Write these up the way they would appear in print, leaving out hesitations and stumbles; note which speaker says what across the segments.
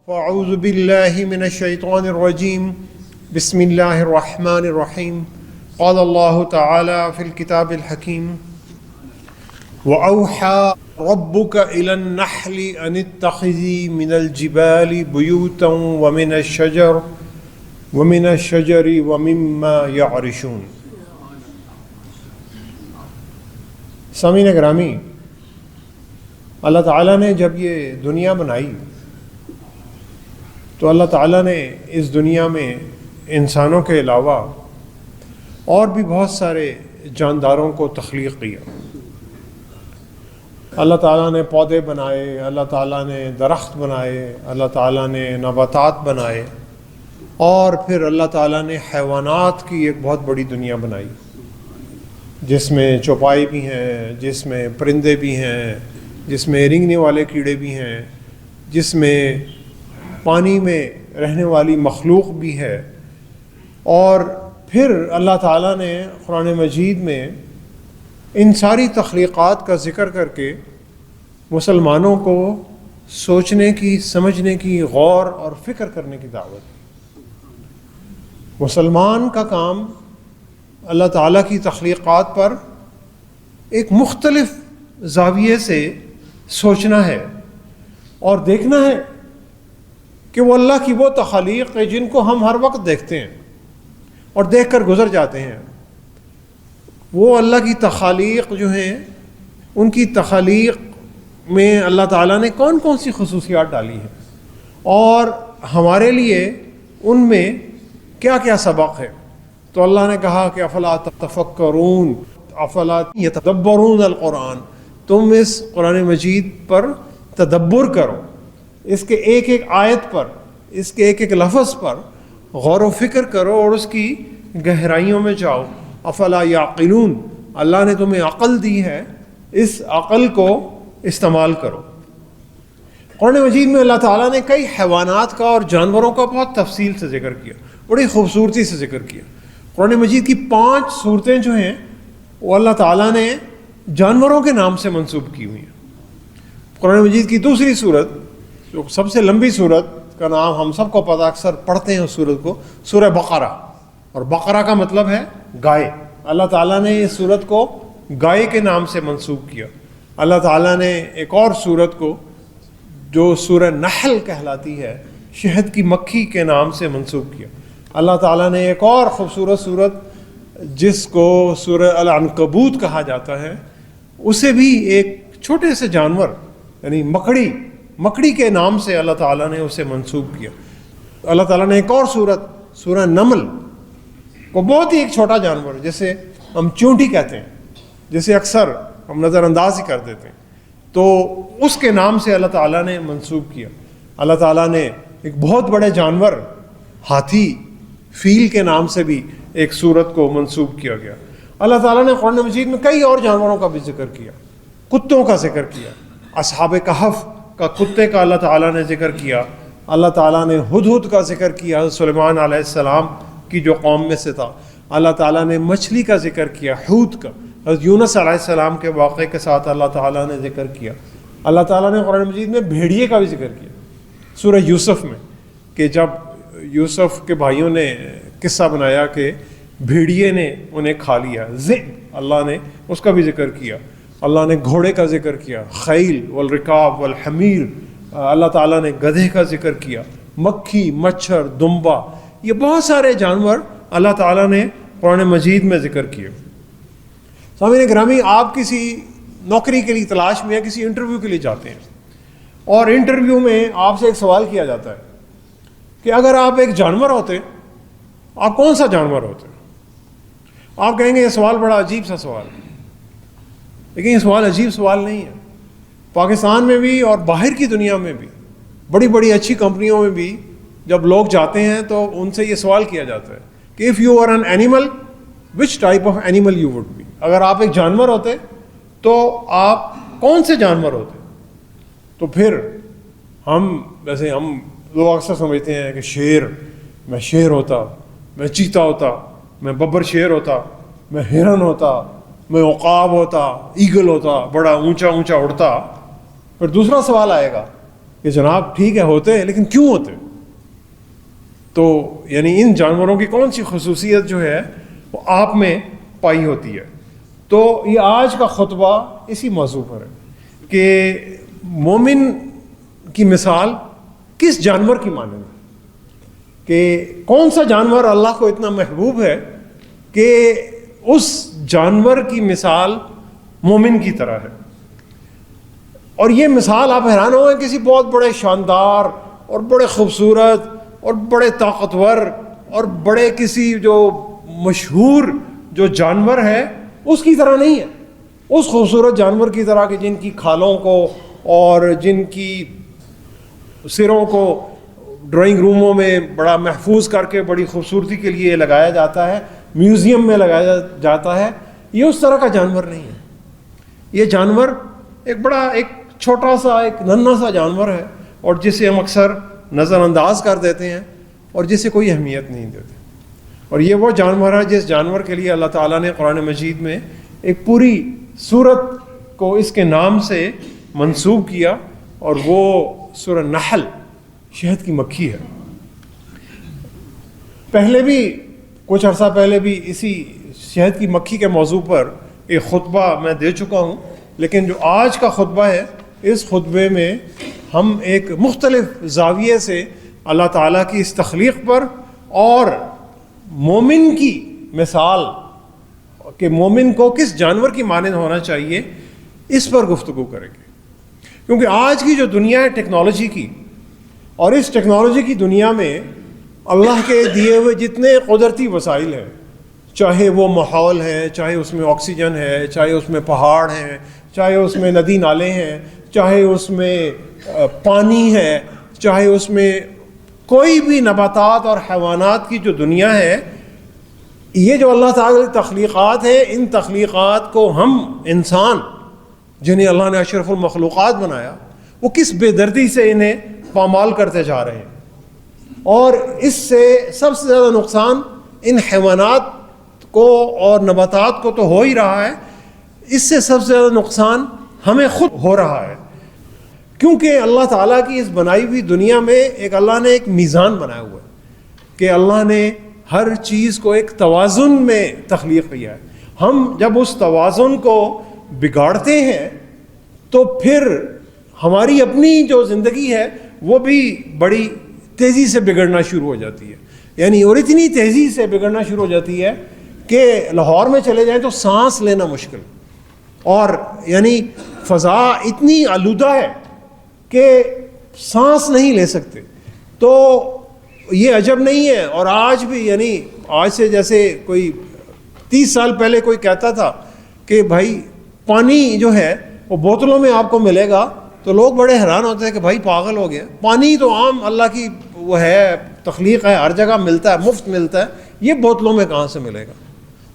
Speaker 1: فاعوذ باللہ من الشیطان الرجیم بسم اللہ الرحمن الرحیم قال اللہ تعالی فی الکتاب الحکیم وَأَوْحَى رَبُّكَ إِلَى النَّحْلِ أَنِ اتَّخِذِي مِنَ الْجِبَالِ بُيُوتًا وَمِنَ الشَّجَرِ وَمِمَّا يَعْرِشُونَ۔ سامعین گرامی، اللہ تعالیٰ نے جب یہ دنیا بنائی تو اللہ تعالیٰ نے اس دنیا میں انسانوں کے علاوہ اور بھی بہت سارے جانداروں کو تخلیق کیا۔ اللہ تعالیٰ نے پودے بنائے، اللہ تعالیٰ نے درخت بنائے، اللہ تعالیٰ نے نباتات بنائے، اور پھر اللہ تعالیٰ نے حیوانات کی ایک بہت بڑی دنیا بنائی جس میں چوپائے بھی ہیں، جس میں پرندے بھی ہیں، جس میں رینگنے والے کیڑے بھی ہیں، جس میں پانی میں رہنے والی مخلوق بھی ہے۔ اور پھر اللہ تعالیٰ نے قرآن مجید میں ان ساری تخلیقات کا ذکر کر کے مسلمانوں کو سوچنے کی، سمجھنے کی، غور اور فکر کرنے کی دعوت دی۔ مسلمان کا کام اللہ تعالیٰ کی تخلیقات پر ایک مختلف زاویے سے سوچنا ہے اور دیکھنا ہے کہ وہ اللہ کی وہ تخلیق ہے جن کو ہم ہر وقت دیکھتے ہیں اور دیکھ کر گزر جاتے ہیں۔ وہ اللہ کی تخلیق جو ہیں، ان کی تخلیق میں اللہ تعالیٰ نے کون کون سی خصوصیات ڈالی ہیں اور ہمارے لیے ان میں کیا کیا سبق ہے۔ تو اللہ نے کہا کہ افلا تفکرون، افلا یتدبرون القرآن، تم اس قرآن مجید پر تدبر کرو، اس کے ایک ایک آیت پر، اس کے ایک ایک لفظ پر غور و فکر کرو اور اس کی گہرائیوں میں جاؤ۔ افلا یعقلون، اللہ نے تمہیں عقل دی ہے، اس عقل کو استعمال کرو۔ قرآن مجید میں اللہ تعالیٰ نے کئی حیوانات کا اور جانوروں کا بہت تفصیل سے ذکر کیا، بڑی خوبصورتی سے ذکر کیا۔ قرآن مجید کی 5 صورتیں جو ہیں وہ اللہ تعالیٰ نے جانوروں کے نام سے منسوب کی ہوئی ہیں۔ قرآن مجید کی دوسری صورت، جو سب سے لمبی صورت کا نام ہم سب کو پتہ، اکثر پڑھتے ہیں اس صورت کو، سورہ بقرہ، اور بقرہ کا مطلب ہے گائے۔ اللہ تعالیٰ نے اس صورت کو گائے کے نام سے منسوب کیا۔ اللہ تعالیٰ نے ایک اور صورت کو جو سورہ نحل کہلاتی ہے، شہد کی مکھی کے نام سے منسوب کیا۔ اللہ تعالیٰ نے ایک اور خوبصورت صورت جس کو سورہ العنکبوت کہا جاتا ہے، اسے بھی ایک چھوٹے سے جانور یعنی مکڑی کے نام سے اللہ تعالیٰ نے اسے منسوب کیا۔ اللہ تعالیٰ نے ایک اور صورت سورہ نمل کو بہت ہی ایک چھوٹا جانور جسے ہم چونٹی کہتے ہیں، جسے اکثر ہم نظر انداز ہی کر دیتے ہیں، تو اس کے نام سے اللہ تعالیٰ نے منسوب کیا۔ اللہ تعالیٰ نے ایک بہت بڑے جانور ہاتھی، فیل کے نام سے بھی ایک صورت کو منسوب کیا گیا۔ اللہ تعالیٰ نے قرآن مجید میں کئی اور جانوروں کا بھی ذکر کیا، کتوں کا ذکر کیا، اصحاب کہف کا کتے کا اللہ تعالیٰ نے ذکر کیا۔ اللہ تعالیٰ نے ہدہد کا ذکر کیا، حضرت سلیمان علیہ السلام کی جو قوم میں سے تھا۔ اللہ تعالیٰ نے مچھلی کا ذکر کیا، حوت کا، حضرت یونس علیہ السلام کے واقعے کے ساتھ اللہ تعالیٰ نے ذکر کیا۔ اللہ تعالیٰ نے قرآن مجید میں بھیڑیے کا بھی ذکر کیا، سورہ یوسف میں، کہ جب یوسف کے بھائیوں نے قصہ بنایا کہ بھیڑیے نے انہیں کھا لیا، ذئب، اللہ نے اس کا بھی ذکر کیا۔ اللہ نے گھوڑے کا ذکر کیا، خیل والرکاب والحمیر، اللہ تعالیٰ نے گدھے کا ذکر کیا، مکھی، مچھر، دمبا، یہ بہت سارے جانور اللہ تعالیٰ نے قرآن مجید میں ذکر کیے۔ سامعین گرامی، آپ کسی نوکری کے لیے تلاش میں یا کسی انٹرویو کے لیے جاتے ہیں اور انٹرویو میں آپ سے ایک سوال کیا جاتا ہے کہ اگر آپ ایک جانور ہوتے آپ کون سا جانور ہوتے؟ آپ کہیں گے یہ سوال بڑا عجیب سا سوال ہے، لیکن یہ سوال عجیب سوال نہیں ہے۔ پاکستان میں بھی اور باہر کی دنیا میں بھی، بڑی بڑی اچھی کمپنیوں میں بھی جب لوگ جاتے ہیں تو ان سے یہ سوال کیا جاتا ہے کہ if you are an animal which type of animal you would be, اگر آپ ایک جانور ہوتے تو آپ کون سے جانور ہوتے؟ تو پھر ہم لوگ اکثر سمجھتے ہیں کہ میں شیر ہوتا، میں چیتا ہوتا، میں ببر شیر ہوتا، میں ہرن ہوتا، میں عقاب ہوتا، ایگل ہوتا، بڑا اونچا اونچا اڑتا۔ پھر دوسرا سوال آئے گا کہ جناب ٹھیک ہے ہوتے ہیں لیکن کیوں ہوتے؟ تو یعنی ان جانوروں کی کون سی خصوصیت جو ہے وہ آپ میں پائی ہوتی ہے؟ تو یہ آج کا خطبہ اسی موضوع پر ہے کہ مومن کی مثال کس جانور کی مانند ہے، کہ کون سا جانور اللہ کو اتنا محبوب ہے کہ اس جانور کی مثال مومن کی طرح ہے۔ اور یہ مثال آپ حیران ہو گئے، کسی بہت بڑے شاندار اور بڑے خوبصورت اور بڑے طاقتور اور بڑے کسی جو مشہور جو جانور ہے اس کی طرح نہیں ہے، اس خوبصورت جانور کی طرح کہ جن کی کھالوں کو اور جن کی سروں کو ڈرائنگ روموں میں بڑا محفوظ کر کے بڑی خوبصورتی کے لیے لگایا جاتا ہے، میوزیم میں لگایا جاتا ہے، یہ اس طرح کا جانور نہیں ہے۔ یہ جانور ایک چھوٹا سا ایک ننھا سا جانور ہے، اور جسے ہم اکثر نظر انداز کر دیتے ہیں اور جسے کوئی اہمیت نہیں دیتے۔ اور یہ وہ جانور ہے جس جانور کے لیے اللہ تعالیٰ نے قرآن مجید میں ایک پوری سورت کو اس کے نام سے منسوب کیا، اور وہ سورہ نحل شہد کی مکھی ہے۔ پہلے بھی کچھ عرصہ پہلے بھی اسی شہد کی مکھی کے موضوع پر ایک خطبہ میں دے چکا ہوں، لیکن جو آج کا خطبہ ہے اس خطبے میں ہم ایک مختلف زاویے سے اللہ تعالیٰ کی اس تخلیق پر اور مومن کی مثال کہ مومن کو کس جانور کی مانند ہونا چاہیے اس پر گفتگو کریں گے۔ کیونکہ آج کی جو دنیا ہے ٹیکنالوجی کی، اور اس ٹیکنالوجی کی دنیا میں اللہ کے دیے ہوئے جتنے قدرتی وسائل ہیں، چاہے وہ ماحول ہے، چاہے اس میں آکسیجن ہے، چاہے اس میں پہاڑ ہیں، چاہے اس میں ندی نالے ہیں، چاہے اس میں پانی ہے، چاہے اس میں کوئی بھی نباتات اور حیوانات کی جو دنیا ہے، یہ جو اللہ تعالیٰ کی تخلیقات ہیں، ان تخلیقات کو ہم انسان جنہیں اللہ نے اشرف المخلوقات بنایا، وہ کس بے دردی سے انہیں پامال کرتے جا رہے ہیں۔ اور اس سے سب سے زیادہ نقصان ان حیوانات کو اور نباتات کو تو ہو ہی رہا ہے، اس سے سب سے زیادہ نقصان ہمیں خود ہو رہا ہے، کیونکہ اللہ تعالیٰ کی اس بنائی ہوئی دنیا میں اللہ نے ایک میزان بنایا ہوا ہے کہ اللہ نے ہر چیز کو ایک توازن میں تخلیق کیا ہے۔ ہم جب اس توازن کو بگاڑتے ہیں تو پھر ہماری اپنی جو زندگی ہے وہ بھی بڑی تیزی سے بگڑنا شروع ہو جاتی ہے، یعنی اور اتنی تیزی سے بگڑنا شروع ہو جاتی ہے کہ لاہور میں چلے جائیں تو سانس لینا مشکل، اور یعنی فضا اتنی آلودہ ہے کہ سانس نہیں لے سکتے۔ تو یہ عجب نہیں ہے، اور آج بھی یعنی آج سے جیسے کوئی 30 سال پہلے کوئی کہتا تھا کہ بھائی پانی جو ہے وہ بوتلوں میں آپ کو ملے گا، تو لوگ بڑے حیران ہوتے ہیں کہ بھائی پاگل ہو گیا، پانی تو عام اللہ کی وہ ہے تخلیق ہے، ہر جگہ ملتا ہے، مفت ملتا ہے، یہ بوتلوں میں کہاں سے ملے گا؟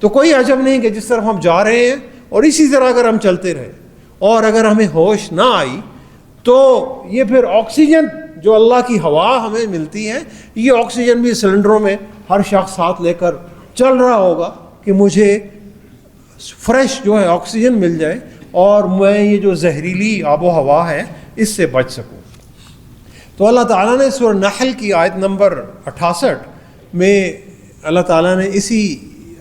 Speaker 1: تو کوئی عجب نہیں کہ جس طرف ہم جا رہے ہیں اور اسی طرح اگر ہم چلتے رہے اور اگر ہمیں ہوش نہ آئی تو یہ پھر آکسیجن جو اللہ کی ہوا ہمیں ملتی ہے، یہ آکسیجن بھی سلنڈروں میں ہر شخص ساتھ لے کر چل رہا ہوگا کہ مجھے فریش جو ہے آکسیجن مل جائے اور میں یہ جو زہریلی آب و ہوا ہے اس سے بچ سکوں۔ تو اللہ تعالیٰ نے سورہ نحل کی آیت نمبر 68 میں اللہ تعالیٰ نے اسی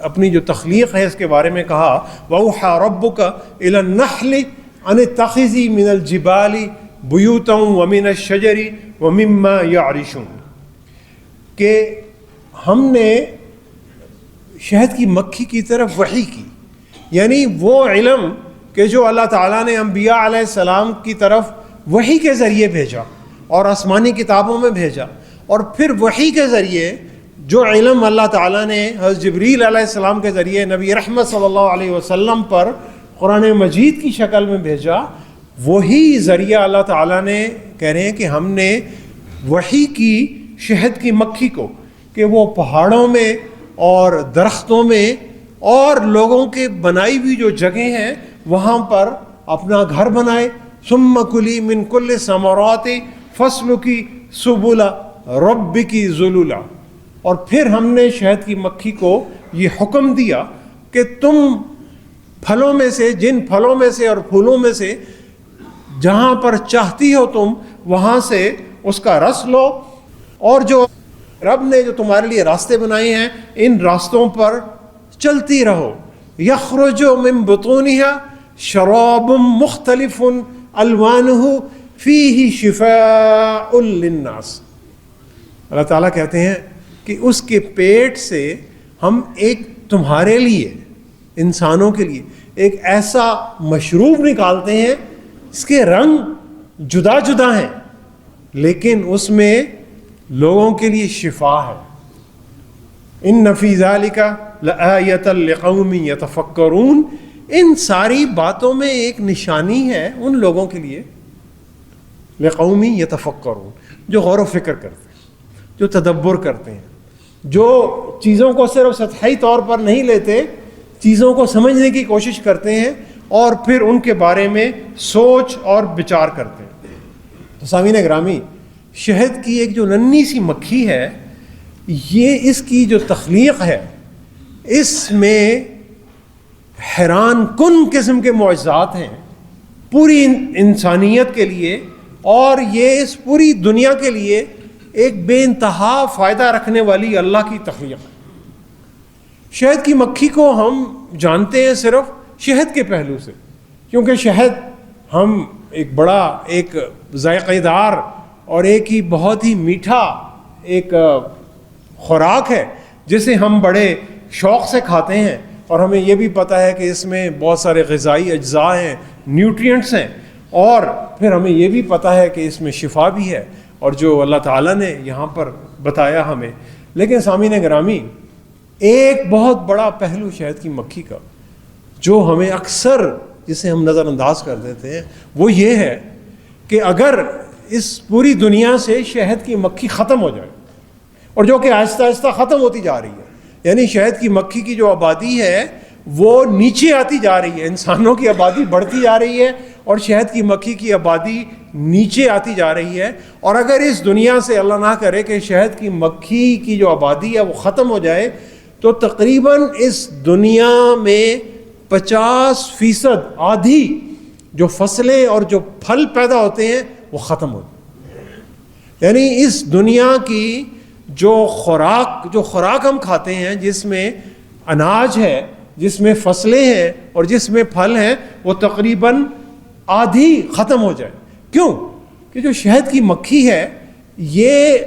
Speaker 1: اپنی جو تخلیق ہے اس کے بارے میں کہا، وَأَوْحَىٰ رَبُّكَ إِلَى النَّحْلِ أَنِ اتَّخِذِي مِنَ الْجِبَالِ بُيُوتًا وَمِنَ الشَّجَرِ وَمِمَّا يَعْرِشُونَ، کہ ہم نے شہد کی مکھی کی طرف وحی کی، یعنی وہ علم کہ جو اللہ تعالیٰ نے انبیاء علیہ السلام کی طرف وحی کے ذریعے بھیجا اور آسمانی کتابوں میں بھیجا، اور پھر وحی کے ذریعے جو علم اللہ تعالیٰ نے حضرت جبریل علیہ السلام کے ذریعے نبی رحمت صلی اللہ علیہ وسلم پر قرآن مجید کی شکل میں بھیجا، وہی ذریعہ اللہ تعالیٰ نے کہہ رہے ہیں کہ ہم نے وحی کی شہد کی مکھی کو کہ وہ پہاڑوں میں اور درختوں میں اور لوگوں کے بنائی ہوئی جو جگہیں ہیں وہاں پر اپنا گھر بنائے، ثم کلی من کل ثمرات فاسلکی سبل ربک ذللا، اور پھر ہم نے شہد کی مکھی کو یہ حکم دیا کہ تم پھلوں میں سے، جن پھلوں میں سے اور پھولوں میں سے جہاں پر چاہتی ہو تم وہاں سے اس کا رس لو، اور جو رب نے جو تمہارے لیے راستے بنائے ہیں ان راستوں پر چلتی رہو۔ یخرج من بطونها شراب مختلف الوانہ فیہ شفاء للناس۔ اللہ تعالیٰ کہتے ہیں کہ اس کے پیٹ سے ہم ایک تمہارے لیے، انسانوں کے لیے ایک ایسا مشروب نکالتے ہیں اس کے رنگ جدا جدا ہیں لیکن اس میں لوگوں کے لیے شفا ہے۔ ان فی ذالک لآیۃ لقوم یتفکرون، ان ساری باتوں میں ایک نشانی ہے ان لوگوں کے لیے، لقوم یتفکرون، جو غور و فکر کرتے ہیں، جو تدبر کرتے ہیں، جو چیزوں کو صرف سطحی طور پر نہیں لیتے، چیزوں کو سمجھنے کی کوشش کرتے ہیں اور پھر ان کے بارے میں سوچ اور بچار کرتے ہیں۔ تو سامعین گرامی، شہد کی ایک جو ننھی سی مکھی ہے، یہ اس کی جو تخلیق ہے اس میں حیران کن قسم کے معجزات ہیں پوری انسانیت کے لیے، اور یہ اس پوری دنیا کے لیے ایک بے انتہا فائدہ رکھنے والی اللہ کی تخلیق ہے۔ شہد کی مکھی کو ہم جانتے ہیں صرف شہد کے پہلو سے، کیونکہ شہد ہم ایک بڑا ایک ذائقہ دار اور ایک ہی بہت ہی میٹھا ایک خوراک ہے جسے ہم بڑے شوق سے کھاتے ہیں، اور ہمیں یہ بھی پتہ ہے کہ اس میں بہت سارے غذائی اجزاء ہیں، نیوٹرینٹس ہیں، اور پھر ہمیں یہ بھی پتہ ہے کہ اس میں شفا بھی ہے، اور جو اللہ تعالیٰ نے یہاں پر بتایا ہمیں۔ لیکن سامعین گرامی، ایک بہت بڑا پہلو شہد کی مکھی کا جو ہمیں اکثر جسے ہم نظر انداز کر دیتے ہیں وہ یہ ہے کہ اگر اس پوری دنیا سے شہد کی مکھی ختم ہو جائے، اور جو کہ آہستہ آہستہ ختم ہوتی جا رہی ہے، یعنی شہد کی مکھی کی جو آبادی ہے وہ نیچے آتی جا رہی ہے، انسانوں کی آبادی بڑھتی جا رہی ہے اور شہد کی مکھی کی آبادی نیچے آتی جا رہی ہے، اور اگر اس دنیا سے اللہ نہ کرے کہ شہد کی مکھی کی جو آبادی ہے وہ ختم ہو جائے تو تقریباً اس دنیا میں 50% آدھی جو فصلیں اور جو پھل پیدا ہوتے ہیں وہ ختم ہوتے ہیں۔ یعنی اس دنیا کی جو خوراک ہم کھاتے ہیں، جس میں اناج ہے، جس میں فصلیں ہیں اور جس میں پھل ہیں، وہ تقریباً آدھی ختم ہو جائے۔ کیوں؟ کہ جو شہد کی مکھی ہے یہ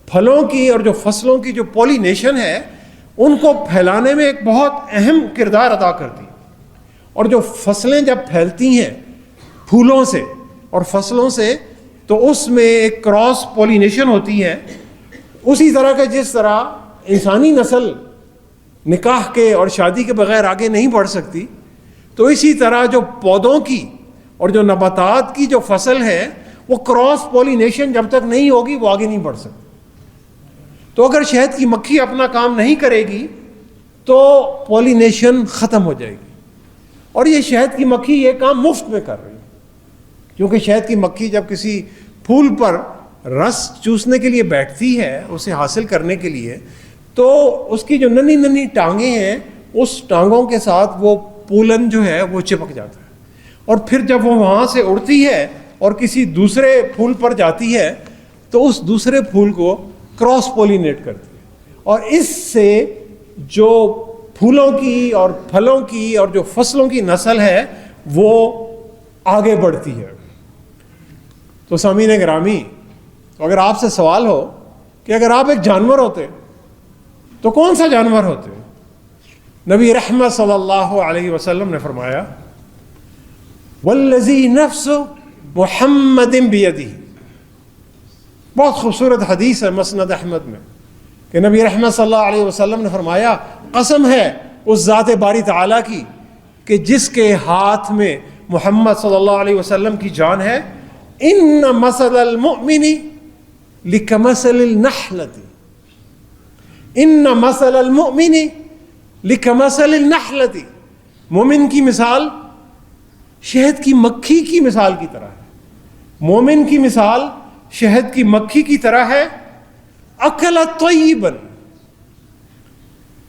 Speaker 1: پھلوں کی اور جو فصلوں کی جو پولینیشن ہے ان کو پھیلانے میں ایک بہت اہم کردار ادا کرتی ہے، اور جو فصلیں جب پھیلتی ہیں پھولوں سے اور فصلوں سے تو اس میں ایک کراس پولینیشن ہوتی ہے، اسی طرح کہ جس طرح انسانی نسل نکاح کے اور شادی کے بغیر آگے نہیں بڑھ سکتی، تو اسی طرح جو پودوں کی اور جو نباتات کی جو فصل ہے وہ کراس پولینیشن جب تک نہیں ہوگی وہ آگے نہیں بڑھ سکتی۔ تو اگر شہد کی مکھی اپنا کام نہیں کرے گی تو پولینیشن ختم ہو جائے گی، اور یہ شہد کی مکھی یہ کام مفت میں کر رہی ہے، کیونکہ شہد کی مکھی جب کسی پھول پر رس چوسنے کے لیے بیٹھتی ہے اسے حاصل کرنے کے لیے، تو اس کی جو ننھی ننھی ٹانگیں ہیں اس ٹانگوں کے ساتھ وہ پولن جو ہے وہ چپک جاتا ہے، اور پھر جب وہ وہاں سے اڑتی ہے اور کسی دوسرے پھول پر جاتی ہے تو اس دوسرے پھول کو کراس پولینیٹ کرتی ہے، اور اس سے جو پھولوں کی اور پھلوں کی اور جو فصلوں کی نسل ہے وہ آگے بڑھتی ہے۔ تو سامعین گرامی، اگر آپ سے سوال ہو کہ اگر آپ ایک جانور ہوتے تو کون سا جانور ہوتے؟ نبی رحمت صلی اللہ علیہ وسلم نے فرمایا والذی نفس محمد بیدہ، بہت خوبصورت حدیث ہے مسند احمد میں کہ نبی رحمت صلی اللہ علیہ وسلم نے فرمایا قسم ہے اس ذات باری تعالیٰ کی کہ جس کے ہاتھ میں محمد صلی اللہ علیہ وسلم کی جان ہے، ان مثل المؤمن لکمثل النحلۃ، ان مثل المؤمن لکمثل النحلۃ، مومن کی مثال شہد کی مکھی کی مثال کی طرح ہے، مومن کی مثال شہد کی مکھی کی طرح ہے، اکل طیبا،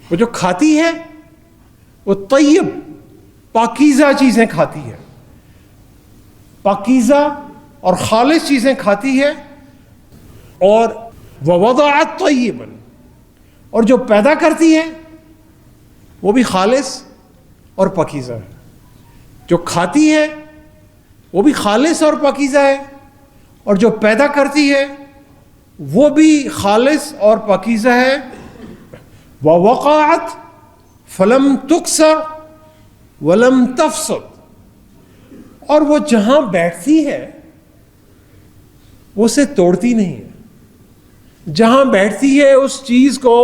Speaker 1: وہ جو کھاتی ہے وہ طیب پاکیزہ چیزیں کھاتی ہے، پاکیزہ اور خالص چیزیں کھاتی ہے، اور ووضعت طیبا، اور جو پیدا کرتی ہے وہ بھی خالص اور پاکیزہ ہے، جو کھاتی ہے وہ بھی خالص اور پاکیزہ ہے، اور جو پیدا کرتی ہے وہ بھی خالص اور پاکیزہ ہے۔ ووقعت فلم تکسر ولم تفسد، اور وہ جہاں بیٹھتی ہے وہ اسے توڑتی نہیں ہے، جہاں بیٹھتی ہے اس چیز کو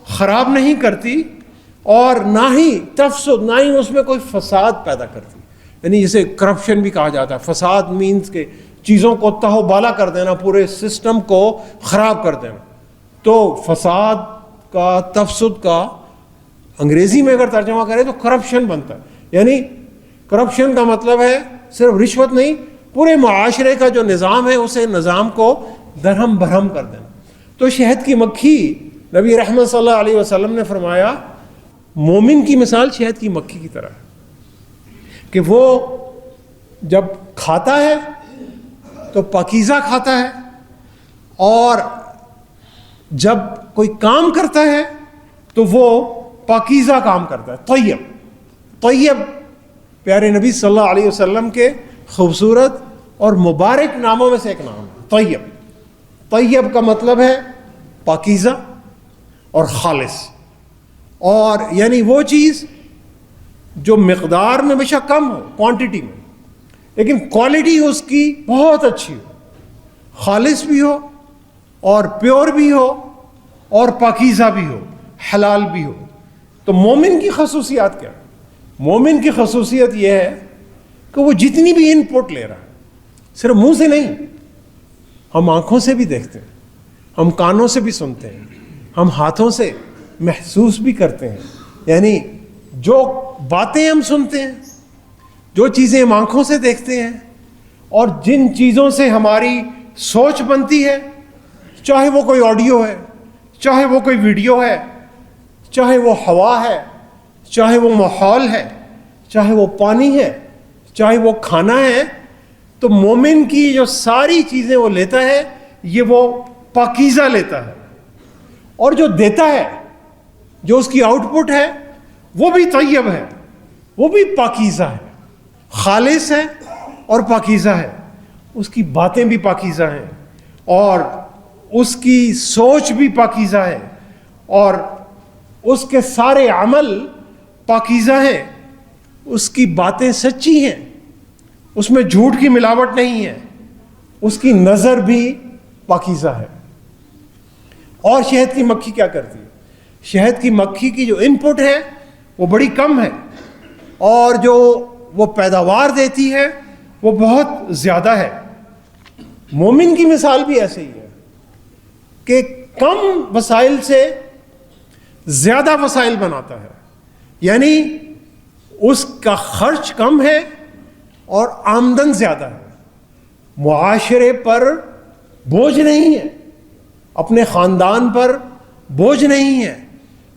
Speaker 1: خراب نہیں کرتی، اور نہ ہی تفسد، نہ ہی اس میں کوئی فساد پیدا کرتی، یعنی جسے کرپشن بھی کہا جاتا ہے۔ فساد مینز کہ چیزوں کو تہو بالا کر دینا، پورے سسٹم کو خراب کر دینا۔ تو فساد کا، تفسد کا انگریزی میں اگر ترجمہ کرے تو کرپشن بنتا ہے، یعنی کرپشن کا مطلب ہے صرف رشوت نہیں، پورے معاشرے کا جو نظام ہے اسے نظام کو درہم برہم کر دینا۔ تو شہد کی مکھی، نبی رحمت صلی اللہ علیہ وسلم نے فرمایا مومن کی مثال شہد کی مکھی کی طرح ہے، کہ وہ جب کھاتا ہے تو پاکیزہ کھاتا ہے، اور جب کوئی کام کرتا ہے تو وہ پاکیزہ کام کرتا ہے۔ طیب، طیب پیارے نبی صلی اللہ علیہ وسلم کے خوبصورت اور مبارک ناموں میں سے ایک نام ہے طیب۔ طیب کا مطلب ہے پاکیزہ اور خالص، اور یعنی وہ چیز جو مقدار میں بے شک کم ہو، کوانٹٹی میں، لیکن کوالٹی اس کی بہت اچھی ہو، خالص بھی ہو اور پیور بھی ہو اور پاکیزہ بھی ہو، حلال بھی ہو۔ تو مومن کی خصوصیات کیا ہے؟ مومن کی خصوصیت یہ ہے کہ وہ جتنی بھی ان پٹ لے رہا ہے، صرف منہ سے نہیں، ہم آنکھوں سے بھی دیکھتے ہیں، ہم کانوں سے بھی سنتے ہیں، ہم ہاتھوں سے محسوس بھی کرتے ہیں، یعنی جو باتیں ہم سنتے ہیں، جو چیزیں ہم آنکھوں سے دیکھتے ہیں، اور جن چیزوں سے ہماری سوچ بنتی ہے، چاہے وہ کوئی آڈیو ہے، چاہے وہ کوئی ویڈیو ہے، چاہے وہ ہوا ہے، چاہے وہ ماحول ہے، چاہے وہ پانی ہے، چاہے وہ کھانا ہے، تو مومن کی جو ساری چیزیں وہ لیتا ہے یہ وہ پاکیزہ لیتا ہے، اور جو دیتا ہے، جو اس کی آؤٹ پٹ ہے وہ بھی طیب ہے، وہ بھی پاکیزہ ہے، خالص ہے اور پاکیزہ ہے، اس کی باتیں بھی پاکیزہ ہیں، اور اس کی سوچ بھی پاکیزہ ہے، اور اس کے سارے عمل پاکیزہ ہیں، اس کی باتیں سچی ہیں، اس میں جھوٹ کی ملاوٹ نہیں ہے، اس کی نظر بھی پاکیزہ ہے۔ اور شہد کی مکھی کیا کرتی ہے؟ شہد کی مکھی کی جو ان پٹ ہے وہ بڑی کم ہے، اور جو وہ پیداوار دیتی ہے وہ بہت زیادہ ہے۔ مومن کی مثال بھی ایسے ہی ہے کہ کم وسائل سے زیادہ وسائل بناتا ہے، یعنی اس کا خرچ کم ہے اور آمدن زیادہ ہے، معاشرے پر بوجھ نہیں ہے، اپنے خاندان پر بوجھ نہیں ہے،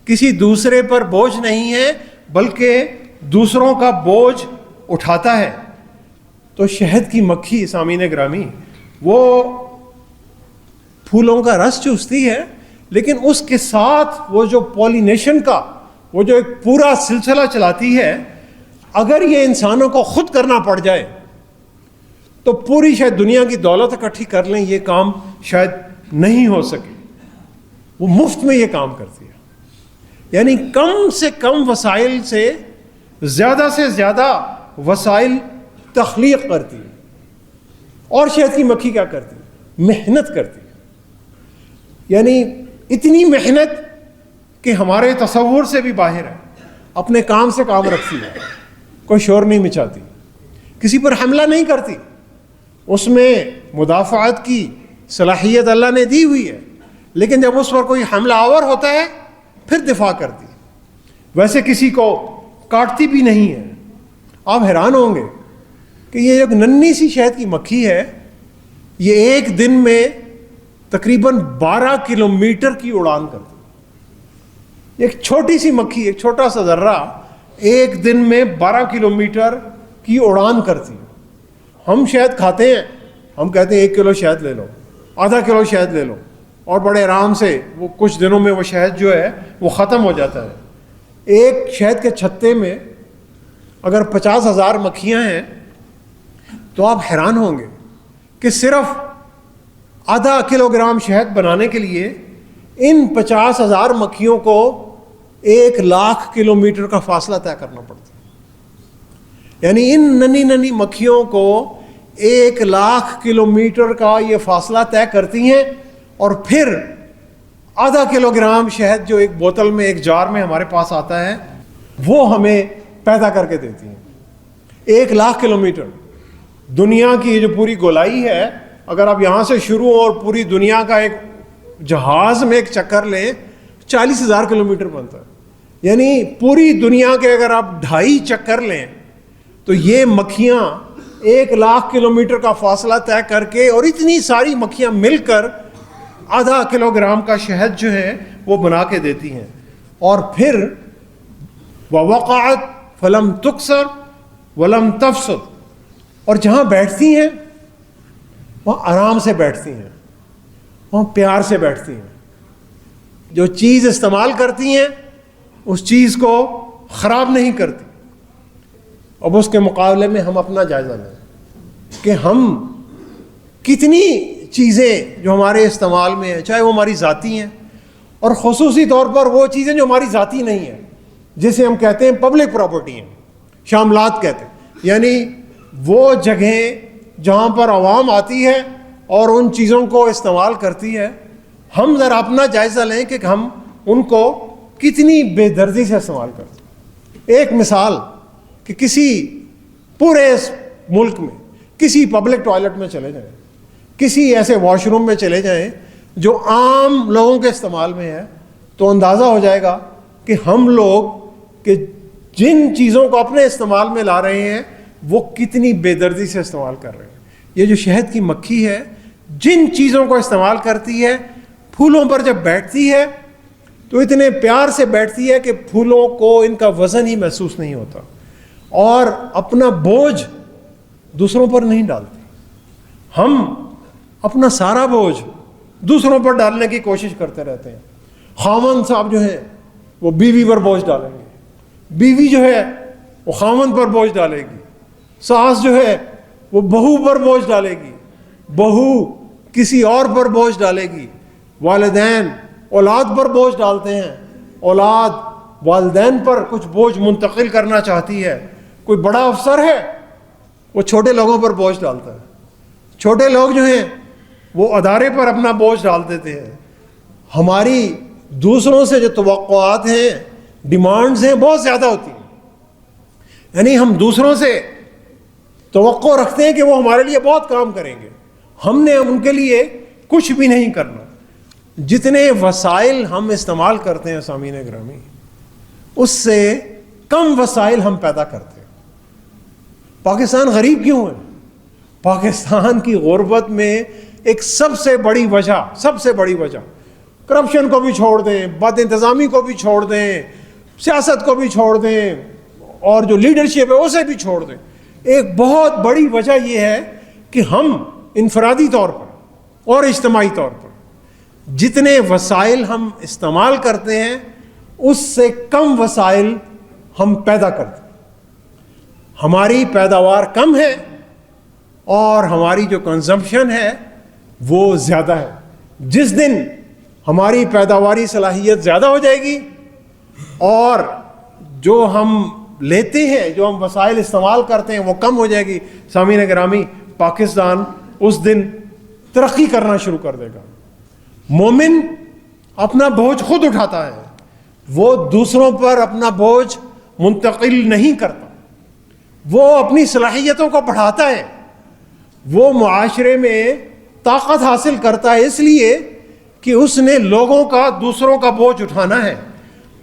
Speaker 1: کسی دوسرے پر بوجھ نہیں ہے، بلکہ دوسروں کا بوجھ اٹھاتا ہے۔ تو شہد کی مکھی سامعین گرامی وہ پھولوں کا رس چوستی ہے، لیکن اس کے ساتھ وہ جو پولینیشن کا وہ جو ایک پورا سلسلہ چلاتی ہے، اگر یہ انسانوں کو خود کرنا پڑ جائے تو پوری شاید دنیا کی دولت اکٹھی کر لیں، یہ کام شاید نہیں ہو سکے۔ وہ مفت میں یہ کام کرتی ہے، یعنی کم سے کم وسائل سے زیادہ وسائل تخلیق کرتی ہے۔ اور شہد کی مکھی کیا کرتی ہے؟ محنت کرتی ہے، یعنی اتنی محنت کہ ہمارے تصور سے بھی باہر ہے۔ اپنے کام سے کام رکھتی ہے، کوئی شور نہیں مچاتی، کسی پر حملہ نہیں کرتی، اس میں مدافعت کی صلاحیت اللہ نے دی ہوئی ہے، لیکن جب اس پر کوئی حملہ آور ہوتا ہے پھر دفاع کرتی، ویسے کسی کو کاٹتی بھی نہیں ہے۔ آپ حیران ہوں گے کہ یہ ایک ننھی سی شہد کی مکھی ہے، یہ ایک دن میں تقریباً 12 کلومیٹر کی اڑان کرتی۔ ایک چھوٹی سی مکھی، ایک چھوٹا سا ذرہ ایک دن میں 12 کلومیٹر کی اڑان کرتی۔ ہم شہد کھاتے ہیں ہم کہتے ہیں 1 کلو شہد لے لو، آدھا کلو شہد لے لو، اور بڑے آرام سے وہ کچھ دنوں میں وہ شہد جو ہے وہ ختم ہو جاتا ہے۔ ایک شہد کے چھتے میں اگر 50,000 مکھیاں ہیں تو آپ حیران ہوں گے کہ صرف آدھا کلو گرام شہد بنانے کے لیے ان 50,000 مکھیوں کو 1,00,000 کلومیٹر کا فاصلہ طے کرنا پڑتا ہے۔ یعنی ان ننھی ننھی مکھیوں کو 1,00,000 کلومیٹر کا یہ فاصلہ طے کرتی ہیں، اور پھر آدھا کلو گرام شہد جو ایک بوتل میں، ایک جار میں ہمارے پاس آتا ہے، وہ ہمیں پیدا کر کے دیتی ہیں۔ 1,00,000 کلومیٹر دنیا کی جو پوری گولائی ہے، اگر آپ یہاں سے شروع اور پوری دنیا کا ایک جہاز میں ایک چکر لیں، 40,000 کلومیٹر بنتا ہے۔ یعنی پوری دنیا کے اگر آپ 2.5 چکر لیں تو یہ مکھیاں 1,00,000 کلومیٹر کا فاصلہ طے کر کے، اور اتنی ساری مکھیاں مل کر آدھا کلو گرام کا شہد جو ہے وہ بنا کے دیتی ہیں۔ اور پھر وَوَقَعَتْ فَلَمْ تُكْسَرْ وَلَمْ تَفْسُدْ، اور جہاں بیٹھتی ہیں وہاں آرام سے بیٹھتی ہیں، وہاں پیار سے بیٹھتی ہیں، جو چیز استعمال کرتی ہیں اس چیز کو خراب نہیں کرتی۔ اب اس کے مقابلے میں ہم اپنا جائزہ لیں کہ ہم کتنی چیزیں جو ہمارے استعمال میں ہیں، چاہے وہ ہماری ذاتی ہیں، اور خصوصی طور پر وہ چیزیں جو ہماری ذاتی نہیں ہیں، جسے ہم کہتے ہیں پبلک پراپرٹی ہیں، شاملات کہتے ہیں، یعنی وہ جگہیں جہاں پر عوام آتی ہے اور ان چیزوں کو استعمال کرتی ہے۔ ہم ذرا اپنا جائزہ لیں کہ ہم ان کو کتنی بے دردی سے استعمال کرتے ہیں۔ ایک مثال کہ کسی پورے ملک میں کسی پبلک ٹوائلٹ میں چلے جائیں، کسی ایسے واش روم میں چلے جائیں جو عام لوگوں کے استعمال میں ہے، تو اندازہ ہو جائے گا کہ ہم لوگ کہ جن چیزوں کو اپنے استعمال میں لا رہے ہیں وہ کتنی بے دردی سے استعمال کر رہے ہیں۔ یہ جو شہد کی مکھی ہے جن چیزوں کو استعمال کرتی ہے، پھولوں پر جب بیٹھتی ہے تو اتنے پیار سے بیٹھتی ہے کہ پھولوں کو ان کا وزن ہی محسوس نہیں ہوتا، اور اپنا بوجھ دوسروں پر نہیں ڈالتی۔ ہم اپنا سارا بوجھ دوسروں پر ڈالنے کی کوشش کرتے رہتے ہیں۔ خاوند صاحب جو ہیں وہ بیوی پر بوجھ ڈالیں گے، بیوی جو ہے وہ خاوند پر بوجھ ڈالے گی، ساس جو ہے وہ بہو پر بوجھ ڈالے گی، بہو کسی اور پر بوجھ ڈالے گی، والدین اولاد پر بوجھ ڈالتے ہیں، اولاد والدین پر کچھ بوجھ منتقل کرنا چاہتی ہے، کوئی بڑا افسر ہے وہ چھوٹے لوگوں پر بوجھ ڈالتا ہے، چھوٹے لوگ جو ہیں وہ ادارے پر اپنا بوجھ ڈال دیتے ہیں۔ ہماری دوسروں سے جو توقعات ہیں، ڈیمانڈز ہیں، بہت زیادہ ہوتی ہیں، یعنی ہم دوسروں سے توقع رکھتے ہیں کہ وہ ہمارے لیے بہت کام کریں گے، ہم نے ان کے لیے کچھ بھی نہیں کرنا۔ جتنے وسائل ہم استعمال کرتے ہیں سامعین گرامی، اس سے کم وسائل ہم پیدا کرتے ہیں۔ پاکستان غریب کیوں ہے؟ پاکستان کی غربت میں ایک سب سے بڑی وجہ کرپشن کو بھی چھوڑ دیں، بد انتظامی کو بھی چھوڑ دیں، سیاست کو بھی چھوڑ دیں، اور جو لیڈرشپ ہے اسے بھی چھوڑ دیں، ایک بہت بڑی وجہ یہ ہے کہ ہم انفرادی طور پر اور اجتماعی طور پر جتنے وسائل ہم استعمال کرتے ہیں اس سے کم وسائل ہم پیدا کرتے ہیں۔ ہماری پیداوار کم ہے اور ہماری جو کنزمپشن ہے وہ زیادہ ہے۔ جس دن ہماری پیداواری صلاحیت زیادہ ہو جائے گی اور جو ہم لیتے ہیں، جو ہم وسائل استعمال کرتے ہیں وہ کم ہو جائے گی، سامعین گرامی، پاکستان اس دن ترقی کرنا شروع کر دے گا۔ مومن اپنا بوجھ خود اٹھاتا ہے، وہ دوسروں پر اپنا بوجھ منتقل نہیں کرتا، وہ اپنی صلاحیتوں کو بڑھاتا ہے، وہ معاشرے میں طاقت حاصل کرتا ہے اس لیے کہ اس نے لوگوں کا، دوسروں کا بوجھ اٹھانا ہے۔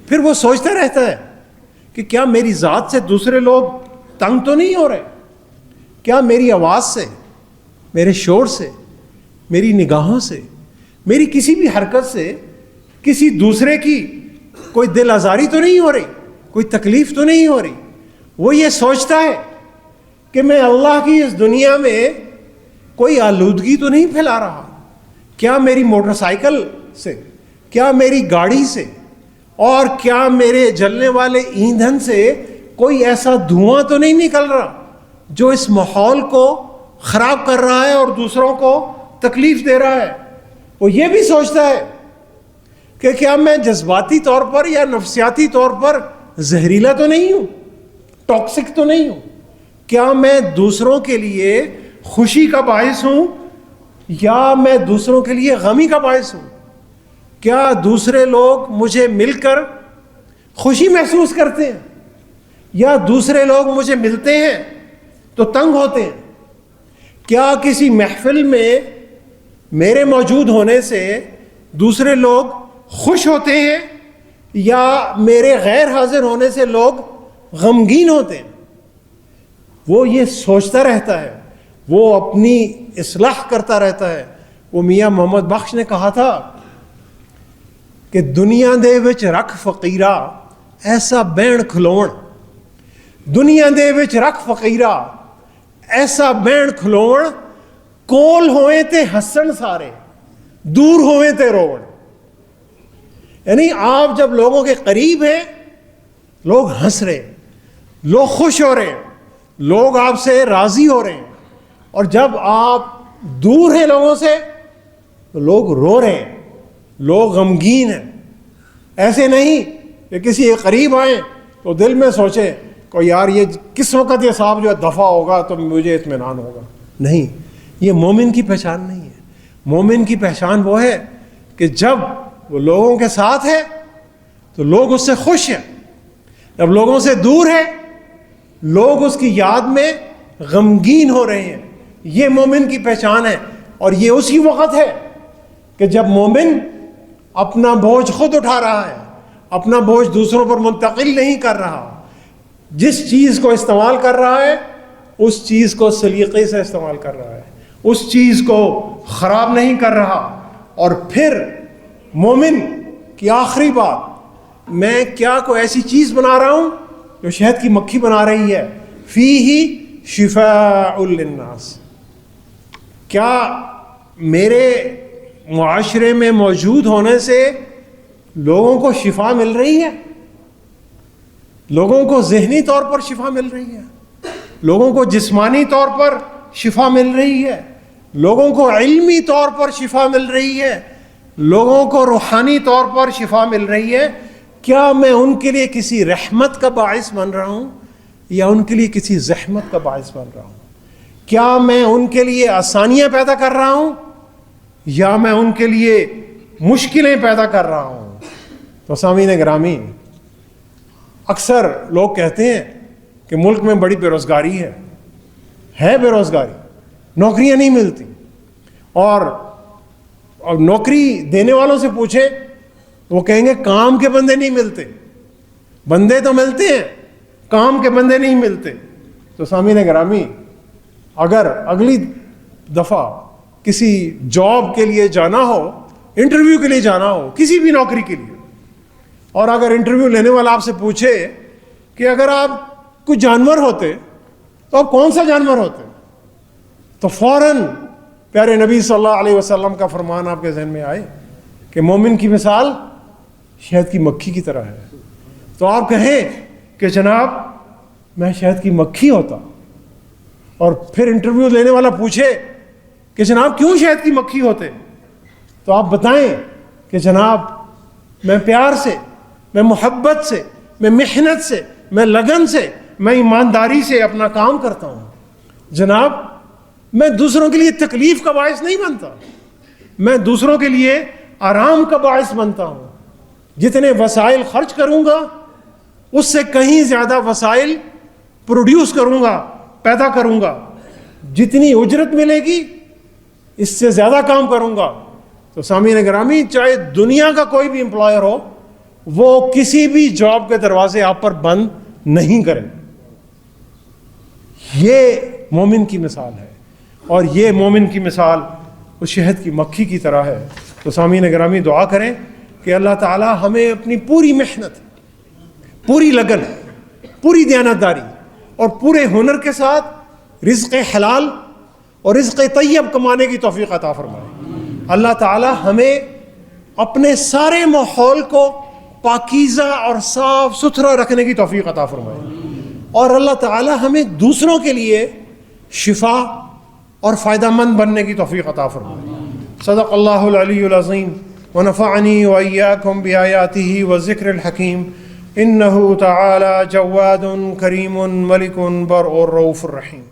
Speaker 1: پھر وہ سوچتا رہتا ہے کہ کیا میری ذات سے دوسرے لوگ تنگ تو نہیں ہو رہے، کیا میری آواز سے، میرے شور سے، میری نگاہوں سے، میری کسی بھی حرکت سے کسی دوسرے کی کوئی دل آزاری تو نہیں ہو رہی، کوئی تکلیف تو نہیں ہو رہی۔ وہ یہ سوچتا ہے کہ میں اللہ کی اس دنیا میں کوئی آلودگی تو نہیں پھیلا رہا؟ کیا میری موٹر سائیکل سے، کیا میری گاڑی سے، اور کیا میرے جلنے والے ایندھن سے کوئی ایسا دھواں تو نہیں نکل رہا جو اس ماحول کو خراب کر رہا ہے اور دوسروں کو تکلیف دے رہا ہے؟ وہ یہ بھی سوچتا ہے کہ کیا میں جذباتی طور پر یا نفسیاتی طور پر زہریلا تو نہیں ہوں، ٹاکسک تو نہیں ہوں؟ کیا میں دوسروں کے لیے خوشی کا باعث ہوں یا میں دوسروں کے لیے غمی کا باعث ہوں؟ کیا دوسرے لوگ مجھے مل کر خوشی محسوس کرتے ہیں یا دوسرے لوگ مجھے ملتے ہیں تو تنگ ہوتے ہیں؟ کیا کسی محفل میں میرے موجود ہونے سے دوسرے لوگ خوش ہوتے ہیں یا میرے غیر حاضر ہونے سے لوگ غمگین ہوتے ہیں؟ وہ یہ سوچتا رہتا ہے، وہ اپنی اصلاح کرتا رہتا ہے۔ وہ میاں محمد بخش نے کہا تھا کہ دنیا دے وچ رکھ فقیرا ایسا بین کھلوਣ، دنیا دے وچ رکھ فقیرا ایسا بین کھلوਣ، کول ہوئے تے ہسن سارے، دور ہوئے تے روڑ۔ یعنی آپ جب لوگوں کے قریب ہیں لوگ ہنس رہے ہیں، لوگ خوش ہو رہے ہیں، لوگ آپ سے راضی ہو رہے ہیں، اور جب آپ دور ہیں لوگوں سے تو لوگ رو رہے ہیں، لوگ غمگین ہیں۔ ایسے نہیں کہ کسی کے قریب آئیں تو دل میں سوچے کہ یار یہ کس وقت یہ صاحب جو ہے دفع ہوگا تو مجھے اطمینان ہوگا۔ نہیں، یہ مومن کی پہچان نہیں ہے۔ مومن کی پہچان وہ ہے کہ جب وہ لوگوں کے ساتھ ہے تو لوگ اس سے خوش ہیں، جب لوگوں سے دور ہے لوگ اس کی یاد میں غمگین ہو رہے ہیں۔ یہ مومن کی پہچان ہے، اور یہ اسی وقت ہے کہ جب مومن اپنا بوجھ خود اٹھا رہا ہے، اپنا بوجھ دوسروں پر منتقل نہیں کر رہا، جس چیز کو استعمال کر رہا ہے اس چیز کو سلیقے سے استعمال کر رہا ہے، اس چیز کو خراب نہیں کر رہا۔ اور پھر مومن کی آخری بات، میں کیا کوئی ایسی چیز بنا رہا ہوں جو شہد کی مکھی بنا رہی ہے، فیہ شفاء للناس، کیا میرے معاشرے میں موجود ہونے سے لوگوں کو شفا مل رہی ہے؟ لوگوں کو ذہنی طور پر شفا مل رہی ہے، لوگوں کو جسمانی طور پر شفا مل رہی ہے، لوگوں کو علمی طور پر شفا مل رہی ہے، لوگوں کو روحانی طور پر شفا مل رہی ہے؟ کیا میں ان کے لیے کسی رحمت کا باعث بن رہا ہوں یا ان کے لیے کسی زحمت کا باعث بن رہا ہوں؟ کیا میں ان کے لیے آسانیاں پیدا کر رہا ہوں یا میں ان کے لیے مشکلیں پیدا کر رہا ہوں؟ تو سامعین گرامی، اکثر لوگ کہتے ہیں کہ ملک میں بڑی بے روزگاری ہے بے روزگاری، نوکریاں نہیں ملتی، اور نوکری دینے والوں سے پوچھیں وہ کہیں گے کام کے بندے نہیں ملتے، بندے تو ملتے ہیں، کام کے بندے نہیں ملتے۔ تو سامعین گرامی، اگر اگلی دفعہ کسی جاب کے لیے جانا ہو، انٹرویو کے لیے جانا ہو، کسی بھی نوکری کے لیے، اور اگر انٹرویو لینے والا آپ سے پوچھے کہ اگر آپ کوئی جانور ہوتے تو آپ کون سا جانور ہوتے، تو فوراً پیارے نبی صلی اللہ علیہ وسلم کا فرمان آپ کے ذہن میں آئے کہ مومن کی مثال شہد کی مکھی کی طرح ہے۔ تو آپ کہیں کہ جناب میں شہد کی مکھی ہوتا، اور پھر انٹرویو لینے والا پوچھے کہ جناب کیوں شہد کی مکھی ہوتے، تو آپ بتائیں کہ جناب میں پیار سے، میں محبت سے، میں محنت سے، میں لگن سے، میں ایمانداری سے اپنا کام کرتا ہوں جناب، میں دوسروں کے لیے تکلیف کا باعث نہیں بنتا، میں دوسروں کے لیے آرام کا باعث بنتا ہوں۔ جتنے وسائل خرچ کروں گا اس سے کہیں زیادہ وسائل پروڈیوس کروں گا، پیدا کروں گا، جتنی اجرت ملے گی اس سے زیادہ کام کروں گا۔ تو سامعین گرامی، چاہے دنیا کا کوئی بھی امپلائر ہو، وہ کسی بھی جاب کے دروازے آپ پر بند نہیں کرے۔ یہ مومن کی مثال ہے، اور یہ مومن کی مثال اس شہد کی مکھی کی طرح ہے۔ تو سامعین گرامی، دعا کریں کہ اللہ تعالی ہمیں اپنی پوری محنت، پوری لگن، پوری دیانتداری اور پورے ہنر کے ساتھ رزق حلال اور رزق طیب کمانے کی توفیق عطا فرمائے۔ اللہ تعالی ہمیں اپنے سارے ماحول کو پاکیزہ اور صاف ستھرا رکھنے کی توفیق عطا فرمائے، اور اللہ تعالی ہمیں دوسروں کے لیے شفا اور فائدہ مند بننے کی توفیق عطا فرمائے۔ صدق اللہ العلی العظیم ونفعنی وإیاکم بآیاتہ والذکر الحکیم، انہ تعالی جواد کریم ملک بر اور رؤوف الرحیم۔